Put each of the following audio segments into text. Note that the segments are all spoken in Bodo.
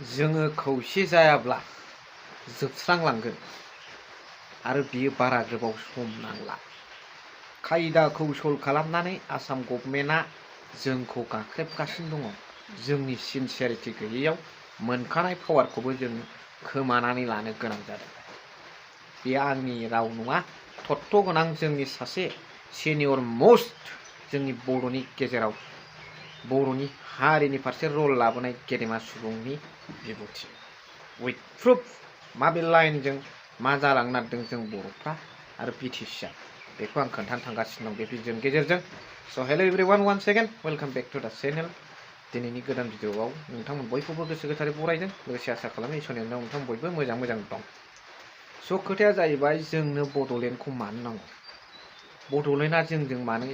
जोङो खौसे जायाब्ला जोबस्रांलांगोन आरो बियो बारा गोबाव सम नांला। खायदा कौशल खालामनानै आसाम गभर्नमेन्टआ जोंखौ गाख्रेबगासिनो दङ। जोंनि सिनसियारिटि गैयैयाव मोनखानाय पावारखौबो जों खोमानानै लानो गोनां जादों। बे आंनि राव नङा, तत्व गोनां जोंनि सासे सिनियर मोस्ट जोंनि बर'नि गेजेराव बर'नि हारिनि फारसे रल लाबोनाय गेदेमा सुबुंनि बिबुंथि। उइथ प्रुफ माबे लाइनजों मा जालांनो नागिरदों जों बर'फ्रा आरो बिटिसिआ बेखौ आं खोन्थानो थांगासिनो दं बे भिडिअनि गेजेरजों। So' hello' everyone, one second welcome back to the channel. दिनैनि गोदान भिडिअआव नोंथांमोन बयखौबो गोसो गोथारै बरायदों, लोगोसे आसा खालामो इसोरनि अननायाव नोंथांमोन बयबो मोजां दं। स' खोथाया जाहैबाय जोंनो बड'लेण्डखौ मानो नांगौ, बड'लेण्डआ जोंजों मानो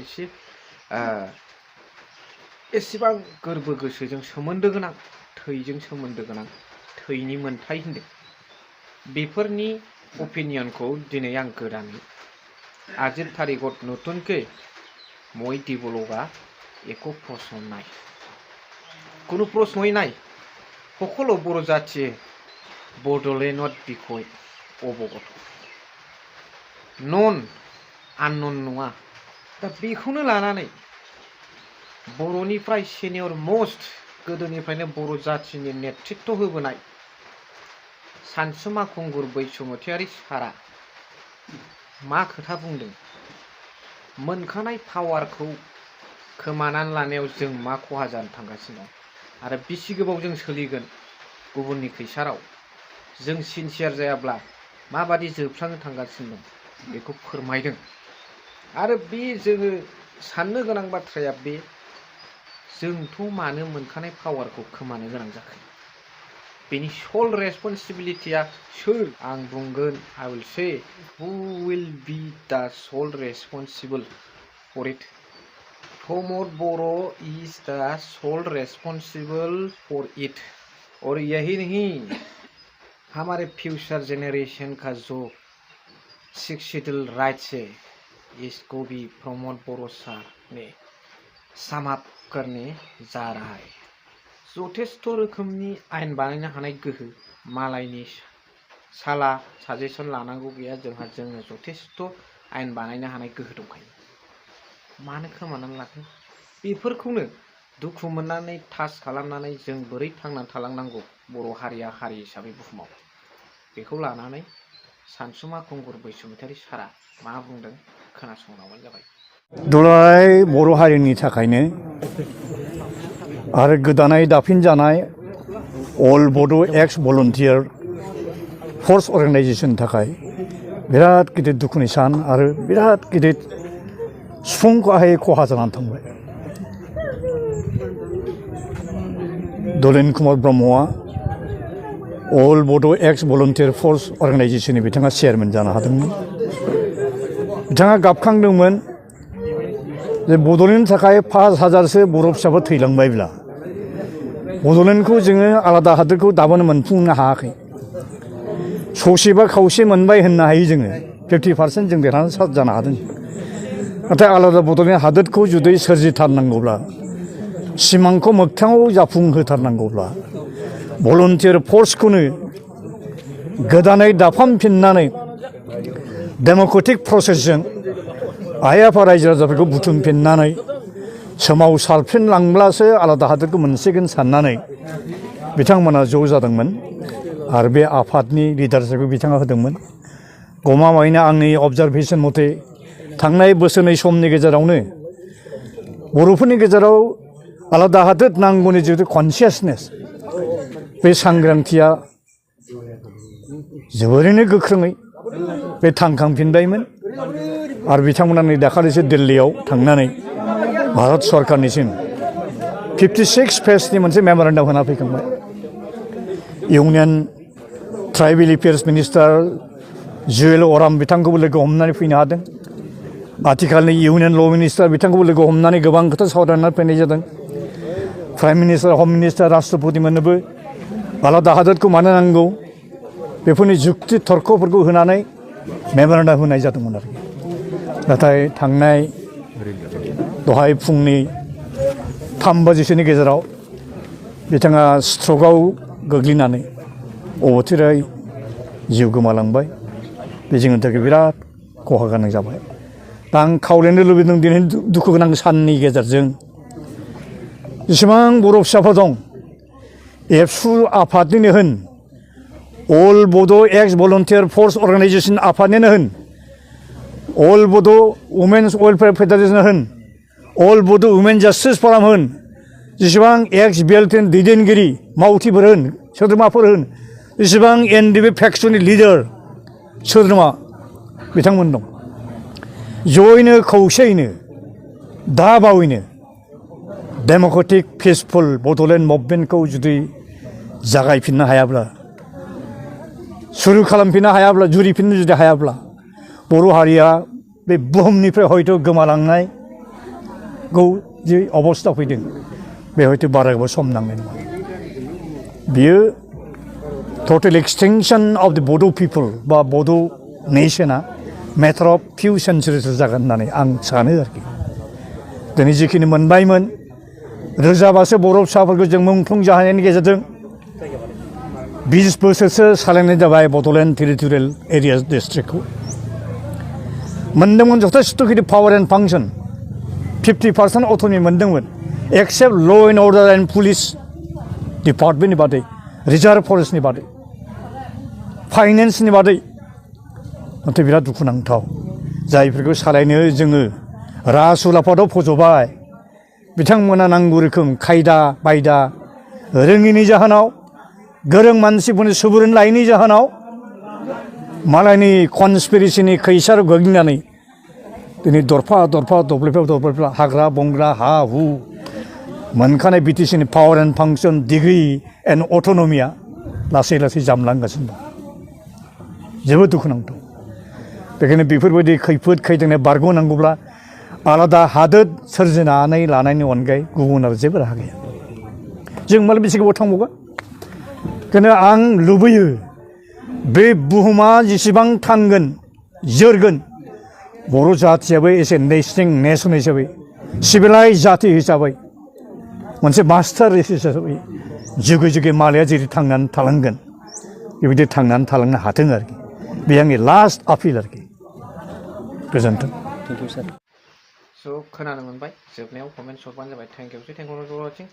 एसेबां गोरबो गोसोजों सोमोन्दो गोनां, थैजों सोमोन्दो गोनां, थैनि मोन्थाय होनदों। बेफोरनि ओपिनियनखौ दिनै आं गोदानै आजिर तारिखत नতুनके মই দিব লগা একো প্রশ্ন নাই, কোনো প্রশ্নই নাই। সকলো বড় জাতিয়ে বড'লেण्डৰ বিষয় অবগত, नन आननन नङा। दा बेखौनो लानानै बर'निफ्राय सिनियर मोस्ट गोदोनिफ्रायनो बर' जातिनि नेतृत्व होबोनाय सानसुमा खुंगुर बैसुमतियारि सारा मा खोथा बुंदों, मोनखानाय पावारखौ खोमानानै लानायाव जों मा खहा जानो थांगासिनो दं आरो बेसे गोबाव जों सोलिगोन गुबुननि खैसाराव, जों सिनसियार जायाब्ला माबादि जोबस्रांनो थांगासिनो दं बेखौ फोरमायदों। आरो बे जोङो साननो गोनां बाथ्राया बे, जोंथ' मानो मोनखानाय पावारखौ खोमानो गोनां जाखो, बेनि सल रेसपन्सिबिलिटिया सोर? आं बुंगोन, I will say who will be the sole responsible for it? Pramod Bodo' is the sole responsible for it, और यही नहीं हमारे फ्यूचर जनरेशन का जो सिक्स शेड्यूल राइट्स है इसको भी प्रमोद बर' सार ने समाप्त करने जा रहा है। जथेस्थ रोखोमनि आयेन बानायनो हानाय गोहो, मालायनि साला साजेसन लानांगौ गैया जोंहा, जोङो जथेस्थ आयेन बानायनो हानाय गोहो दंखायो। मानो खोमानानै लाखो? बेफोरखौनो दुखु मोननानै टाच खालामनानै जों बोरै थांनानै थालांनांगौ बर' हारिया हारि हिसाबै बुहुमाव, बेखौ लानानै सानसुमा खुंगुर बैसुमतियारि सारा मा बुंदों खोनासंलांबानो जाबाय। दुलाराय बर' हारिनि थाखायनो आरो गोदानै दाफिनजानाय अल बड' एक्स भलन्टियार फर्स अर्गेनाइजेसननि थाखाय बिराद गिदिर दुखुनि सान आरो बिराद गिदिर सुफुंखौहाय खहा जानानै थांबाय। दलेन कुमार ब्रह्मआ अल बड' एक्स भलन्टियार फर्स अर्गेनाइजेसननि बिथाङा चेयारमेन जानो हादोंमोन। बिथाङा गाबखांदोंमोन जे बड'लेण्डनि थाखाय 5000सो बर' फिसाफोर थैलांबायब्ला बड'लेण्डखौ जोङो आलादा हादोरखौ दाबोनो मोनफुंनो हायाखै। ससेबा खावसे मोनबाय होननो हायो जोङो, 50% जों देरहासार जानो हादों। नाथाय आलादा बड'लेण्ड हादोरखौ जुदि सोरजिथारनांगौब्ला, सिमांखौ मोगथाङाव जाफुंहोथारनांगौब्ला भलन्टियार फर्सखौनो गोदानै दाफामफिननानै डेम'क्रेटिक प्रसेसजों आइ आफा रायजो राजाफोरखौ बुथुमफिननानै सोमावसारफिनलांब्लासो आलादा हादोरखौ मोनसिगोन साननानै बिथांमोना ज' जादोंमोन आरो बे आफादनि लिडारशिपखौ बिथाङा होदोंमोन। गमामायैनो आंनि अबजारभेसन मथे थांनाय बोसोरनै समनि गेजेरावनो बर'फोरनि गेजेराव आलादा हादोर नांगौनि जितु कनसियासनेस, बे सांग्रांथिया जोबोरैनो गोख्रोङै बे थांखांफिनबायमोन। आरो बिथांमोना नै दाखालिसो दिल्लीयाव थांनानै भारत सरकारनिसिम 56 पेजनि मोनसे मेम'रेन्डाम होना फैखांबाय। इउनियन ट्राइबेल एफेयार्स मिनिस्टार जुएल अराम बिथांखौबो लोगो हमनानै फैनो हादों। आथिखालनि इउनियन ल' मिनिस्टार बिथांखौबो लोगो हमनानै गोबां खोथा सावरायनानै फैनाय जादों। प्राइम मिनिस्टार, हम मिनिस्टार, राष्ट्रपतिमोननोबो आलादा हादोरखौ मानो नांगौ बेफोरनि जुक्ति तर्कफोरखौ होनानै मेम'रेन्डाम होनाय जादोंमोन आरो। नाथाय थांनाय दहाय फुंनि 3 बाजिसोनि गेजेराव बिथाङा स्ट्रकआव गोग्लैनानै अबथिरायै जिउ गोमालांबाय बे जोंनि थाखाय बिराद खहा गोनां जाबाय दा आं खावलायनो लुबैदों दिनै दुखु गोनां साननि गेजेरजों जेसेबां बर' फिसाफोर दं एबसु आफादनिनो होन अल बड' एक्स भलन्टियार फर्स अर्गानाइजेसन आफादनिनो होन अल बड' वुमेन्स वेलफेयार फेडारेसन होन अल बड' वुमेन जास्टिस फराम होन जेसेबां एक्स बेल्टेन दैदेनगिरि मावथिफोर होन सोद्रोमाफोर होन जेसेबां एनडिपि फेक्सननि लिडार सोद्रोमा बिथांमोन दं जयैनो खौसेयैनो दा बावैनो डेम'क्रेटिक पिसफुल बड'लेण्ड मुभमेन्टखौ जुदि जागायफिननो हायाब्ला सुरु खालामफिननो हायाब्ला जुरिफिननो जुदि हायाब्ला बर' हारिया बे बुहुमनिफ्राय हयथ' गोमालांनायखौ जे अबस्था फैदों बे हयथ' बारा गोबाव सम नांनाय नङा बियो टटेल एक्सटेंशन अफ द बड' पिपल बा बड' नेशना मेटार अफ फिउ सेन्चुरिस जागोन होननानै आं सानो आरोखि दिनै जिखिनि मोनबायमोन रोजाबासो बर' फिसाफोरखौ जों मुंख्लं जाहोनायनि गेजेरजों 20 बोसोरसो सालायनाय जाबाय बड'लेण्ड टेरिटरियेल एरियास डिस्ट्रिक्टखौ मोनदोंमोन जथेस्थ' गिदिर पावार एन्ड फांसन 50% अट'नमि मोनदोंमोन एक्सेप्ट ल' एन्ड अर्डार एन्ड पुलिस डिपार्टमेन्टनि बादै रिजार्भ फरेस्टनि बादै फाइनेन्सनि बादै नाथाय बिराद दुखुनांथाव जायफोरखौ सालायनो जोङो राजउलाफादाव फज'बाय बिथांमोना नांगौ रोखोम खायदा बायदा रोङिनि जाहोनाव गोरों मानसिफोरनि सुबुरुन लायैनि जाहोनाव मालायनि कनस्पिरेसिनि खैसाराव गोग्लैनानै दिनै दरफा दरफा दब्लायफा हाग्रा बंग्रा हा हु मोनखानाय बिटिसिनि power and function degree and अट'नमिया लासै लासै जामलांगासिनो दं जोबोद दुखुनांथाव बेखायनो बेफोरबायदि खैफोद खैदांनिफ्राय बारग'नांगौब्ला आलादा हादोर सोरजिनानै लानायनि अनगायै गुबुन आरो जेबो राहा गैया जों माला बेसे गोबाव थांबावगोन बेखायनो आं लुबैयो बे बुहुमा जेसेबां थांगोन जोरगोन बर' जाथियाबो एसे नेसन हिसाबै सिभिलाइज जाति हिसाबै मोनसे मास्टार रेस हिसाबै जुगे जुगे मालाया जेरै थांनानै थालांगोन बेबायदि थांनानै थालांनो हाथों आरोखि बे आंनि लास्ट आपिल आरोखि गोजोन्थों थेंक इउ सार स' खोनानो मोनबाय जोबनायाव कमेन्ट हरबानो जाबाय थेंक इउ फर वाचिं